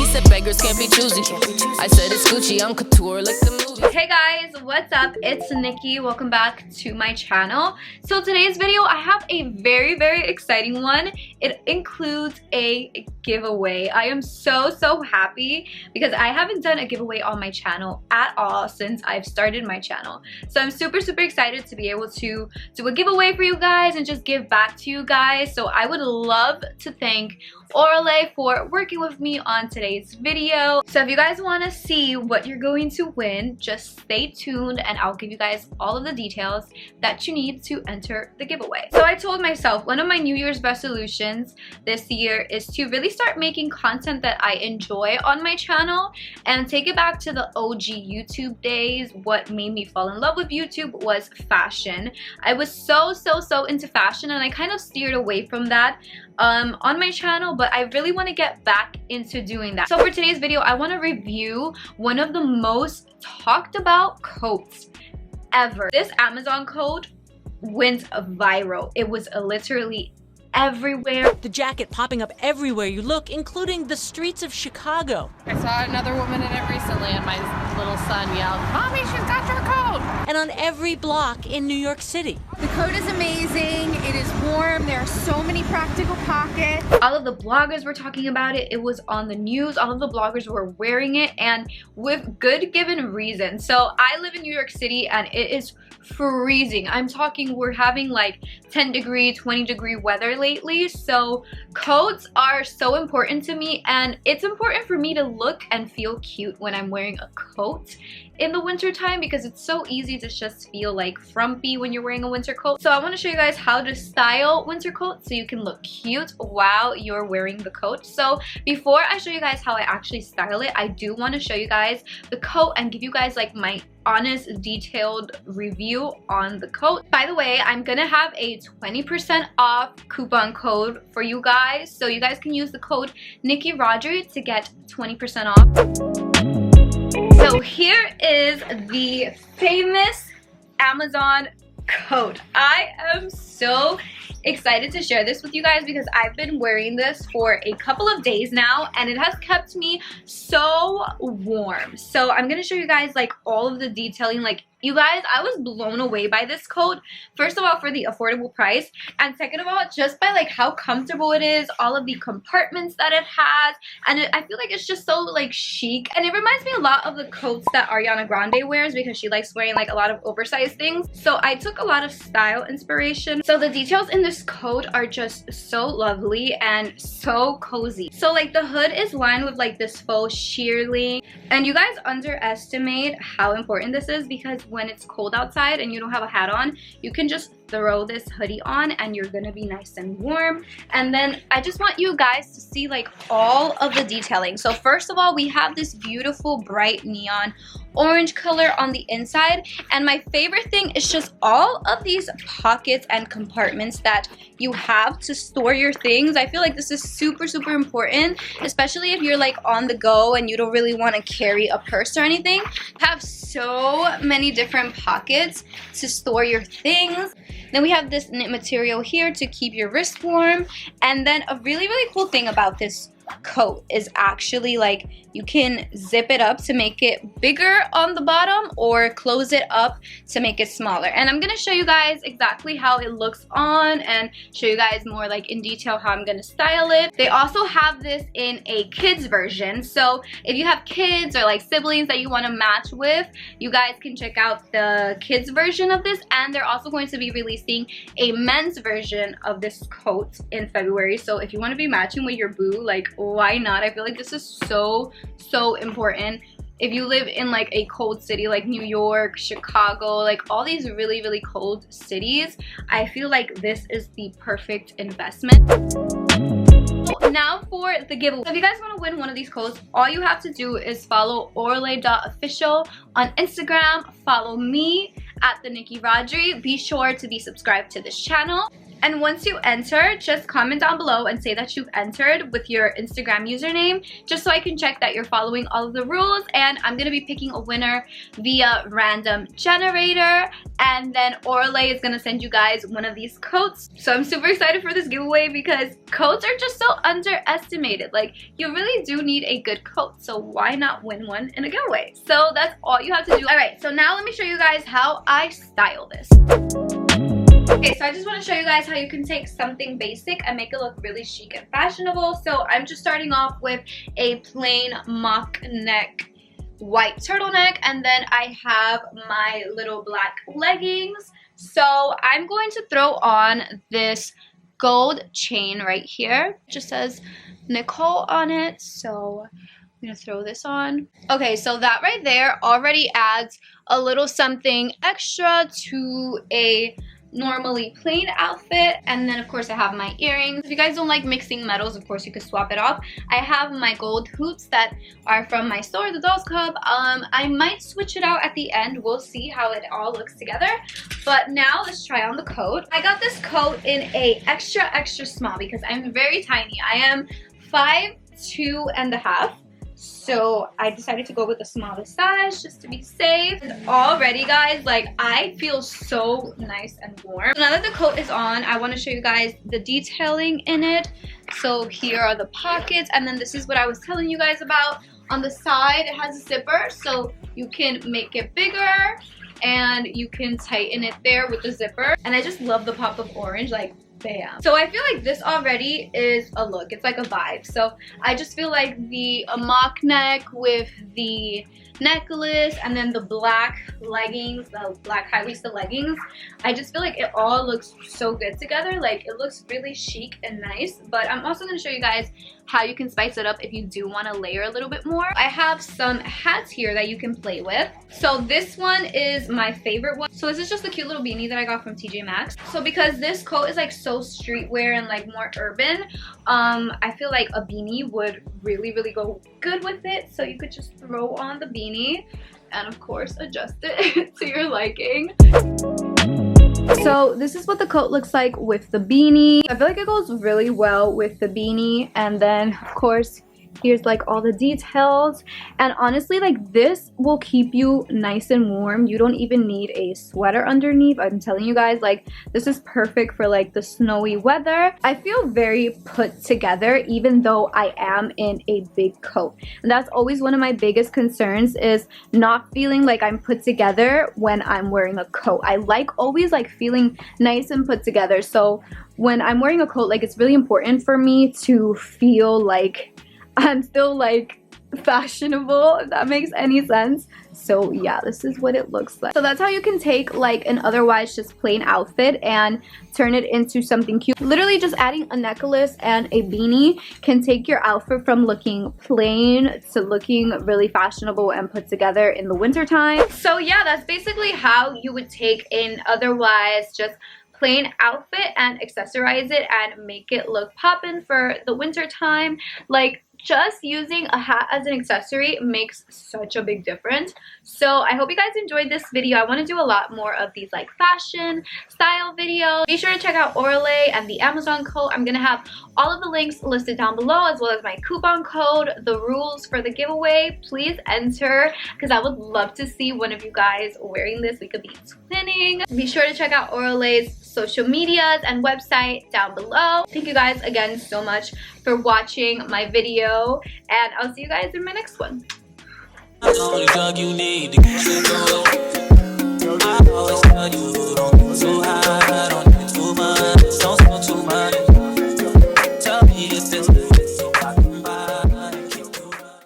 said beggars can't be choosy. I said it's Gucci, I'm couture like the movie. Hey guys, what's up? It's Nikki. Welcome back to my channel. So today's video, I have a very exciting one. It includes a giveaway. I am so happy because I haven't done a giveaway on my channel at all since I've started my channel. So I'm super excited to be able to do a giveaway for you guys and just give back to you guys. So I would love to thank Orolay for working with me on today's video. So if you guys want to see what you're going to win, just stay tuned and I'll give you guys all of the details that you need to enter the giveaway. So I told myself one of my New Year's resolutions this year is to really start making content that I enjoy on my channel and take it back to the OG YouTube days. What made me fall in love with YouTube was fashion. I was so into fashion and I kind of steered away from that on my channel, but I really want to get back into doing that. So for today's video, I want to review one of the most talked about coats ever. This Amazon coat went viral. It was literally everywhere. The jacket popping up everywhere you look, including the streets of Chicago. I saw another woman in it recently and my little son yelled, "Mommy, she's got your coat!" And on every block in New York City. The coat is amazing. It is warm. There are so many practical pockets. All of the bloggers were talking about it. It was on the news. All of the bloggers were wearing it and with good given reason. So I live in New York City and it is freezing. I'm talking we're having like 10 degree, 20 degree weather lately. So coats are so important to me and it's important for me to look and feel cute when I'm wearing a coat in the winter time because it's so easy to just feel like frumpy when you're wearing a winter coat. So I want to show you guys how to style winter coats so you can look cute while you're wearing the coat. So before I show you guys how I actually style it, I do want to show you guys the coat and give you guys like my honest detailed review on the coat. By the way, I'm gonna have a 20% off coupon code for you guys, so you guys can use the code Nikki Rodri to get 20% off. So here is the famous Amazon coat. I am so excited to share this with you guys because I've been wearing this for a couple of days now and it has kept me so warm. So I'm gonna show you guys like all of the detailing. Like, you guys, I was blown away by this coat. First of all, for the affordable price, and second of all, just by like how comfortable it is, all of the compartments that it has, and I feel like it's just so like chic, and it reminds me a lot of the coats that Ariana Grande wears because she likes wearing like a lot of oversized things. So I took a lot of style inspiration. So the details in this coat are just so lovely and so cozy. So like the hood is lined with like this faux shearling, and you guys underestimate how important this is because when it's cold outside and you don't have a hat on, you can just throw this hoodie on and you're gonna be nice and warm. And then I just want you guys to see like all of the detailing. So first of all, we have this beautiful bright neon orange color on the inside, and my favorite thing is just all of these pockets and compartments that you have to store your things. I feel like this is super important, especially if you're like on the go and you don't really want to carry a purse or anything. Have so many different pockets to store your things. Then we have this knit material here to keep your wrist warm, and then a really cool thing about this coat is actually like you can zip it up to make it bigger on the bottom or close it up to make it smaller. And I'm gonna show you guys exactly how it looks on and show you guys more like in detail how I'm gonna style it. They also have this in a kids version, so if you have kids or like siblings that you want to match with, you guys can check out the kids version of this. And they're also going to be releasing a men's version of this coat in February, so if you want to be matching with your boo, like why not? I feel like this is so important. If you live in like a cold city like New York, Chicago, like all these really cold cities, I feel like this is the perfect investment. Now for the giveaway. So if you guys want to win one of these coats, all you have to do is follow orolay.official on Instagram, follow me at the Nikki Rodri. Be sure to be subscribed to this channel. And once you enter, just comment down below and say that you've entered with your Instagram username, just so I can check that you're following all of the rules. And I'm gonna be picking a winner via random generator, and then Orolay is gonna send you guys one of these coats. So I'm super excited for this giveaway because coats are just so underestimated. Like, you really do need a good coat, so why not win one in a giveaway? So that's all you have to do. All right, so now let me show you guys how I style this. Okay, so I just want to show you guys how you can take something basic and make it look really chic and fashionable. So I'm just starting off with a plain mock neck white turtleneck, and then I have my little black leggings. So I'm going to throw on this gold chain right here. It just says Nicole on it, so I'm gonna throw this on. Okay, so that right there already adds a little something extra to a normally plain outfit. And then of course I have my earrings. If you guys don't like mixing metals, of course you could swap it off. I have my gold hoops that are from my store, the Dolls Club. I might switch it out at the end. We'll see how it all looks together. But now let's try on the coat. I got this coat in a extra small because I'm very tiny. I am 5'2½". So I decided to go with the smallest size just to be safe. And already, guys, like, I feel so nice and warm. Now that the coat is on, I want to show you guys the detailing in it. So here are the pockets, and then this is what I was telling you guys about. On the side, it has a zipper, so you can make it bigger and you can tighten it there with the zipper. And I just love the pop of orange, like, bam. So I feel like this already is a look. It's like a vibe. So I just feel like the mock neck with the necklace and then the black leggings, the black high-waisted leggings, I just feel like it all looks so good together. Like, it looks really chic and nice. But I'm also going to show you guys how you can spice it up if you do want to layer a little bit more. I have some hats here that you can play with. So this one is my favorite one. So this is just a cute little beanie that I got from TJ Maxx. So because this coat is like so streetwear and like more urban, I feel like a beanie would really go good with it. So you could just throw on the beanie and of course adjust it to your liking. So this is what the coat looks like with the beanie. I feel like it goes really well with the beanie, and then of course here's like all the details. And honestly, like, this will keep you nice and warm. You don't even need a sweater underneath. I'm telling you guys, like, this is perfect for like the snowy weather. I feel very put together even though I am in a big coat, and that's always one of my biggest concerns, is not feeling like I'm put together when I'm wearing a coat. I like always like feeling nice and put together. So when I'm wearing a coat, like, it's really important for me to feel like I'm still like fashionable, if that makes any sense. So yeah, this is what it looks like. So that's how you can take like an otherwise just plain outfit and turn it into something cute. Literally just adding a necklace and a beanie can take your outfit from looking plain to looking really fashionable and put together in the winter time. So yeah, that's basically how you would take an otherwise just plain outfit and accessorize it and make it look poppin' for the winter time. Like, just using a hat as an accessory makes such a big difference. So I hope you guys enjoyed this video. I want to do a lot more of these like fashion style videos. Be sure to check out Orolay and the Amazon code. I'm gonna have all of the links listed down below, as well as my coupon code, the rules for the giveaway. Please enter, because I would love to see one of you guys wearing this. We could be twinning. Be sure to check out Orolay's social medias and website down below. Thank you guys again so much for watching my video, and I'll see you guys in my next one.